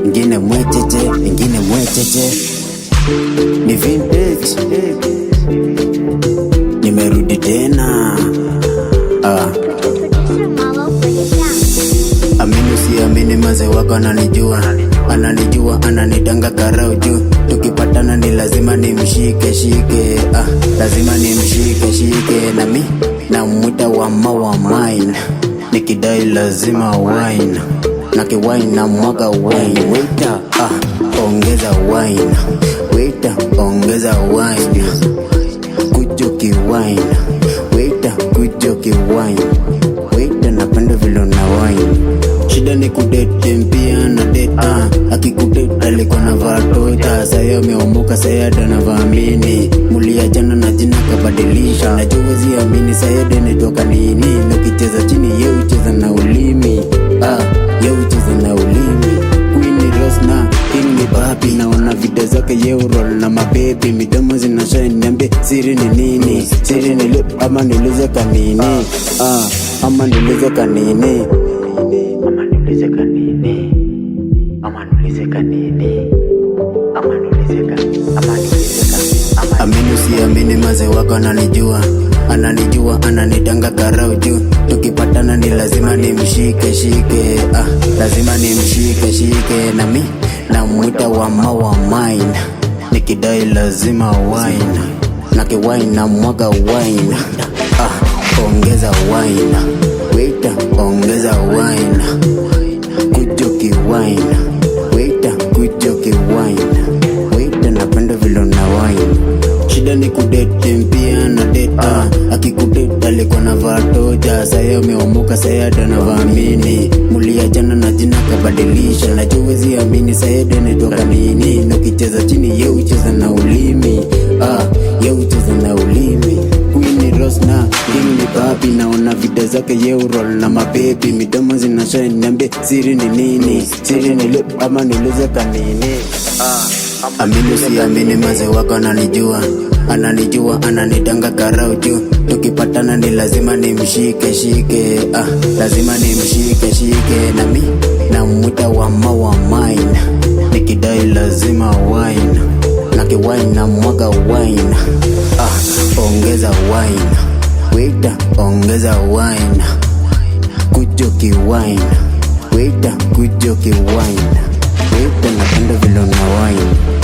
Ingine mwecheche ni vintage, nimerudi tena. Amini usiamini, maze wako ananijua, ananitanga karau juu. Tukipatana ni lazima nimshike shike, lazima nimshike shike. Nami namwita wama wa mine, nikidai lazima wine, nakiwine na mwaga wine. Waiter, ongeza wine. Waiter, ongeza wine. Kujoki wine. Waiter, kujoki wine. Waiter, napenda vile na wine. Shida ni kudate mpia na data, akikudate alikuwa na vatota. Saya ameomoka, saya danavaa mini. Muliachana na jina kabadilisha, najua wezi amini. Saya denetoka nini, nukicheza chini ye ucheza na ulimi. Ye ucheza na ulimi. Queen Rose na King ni papi, naona video zake ye uroll na mababy. Midomo zina shine, niambie siri ni nini? Siri ni lip ama niulize kanini? Ama niulize kanini? Amini usiamini, maze wako ananijua, ananitanga karau juu. Tukipatana ni lazima nimshike shike, lazima nimshike shike. Nami namwita wama wa mine, nikidai lazima wine, nakiwine na mwaga wine. Ongeza wine. Waiter, ongeza wine. Kujoki wine. Waiter, kujoki wine. Waiter, napenda vile na wine. Shida ni kudate mpia na data, akikudate alikuwa na vatoja. Saya ameomoka, saya danavaa mini. Muliachana na jina kabadilisha, najua wezi amini. Saya denetoka nini, nukicheza chini ye ucheza na ulimi. Ye ucheza na ulimi. Queen Rose na King ni papi, naona video zake ye uroll na mababy. Midomo zina shine, niambie siri ni nini? Siri ni lip ama niulize kanini? Amini usiamini, maze wako ananijua, ananitanga karau juu. Tukipatana ni lazima nimshike shike, lazima nimshike shike. Nami namwita wama wa mine, nikidai lazima wine, nakiwine na mwaga wine. Ongeza wine. Waiter, ongeza wine. Kujoki wine. Waiter, kujoki wine. Waiter, napenda vile na wine.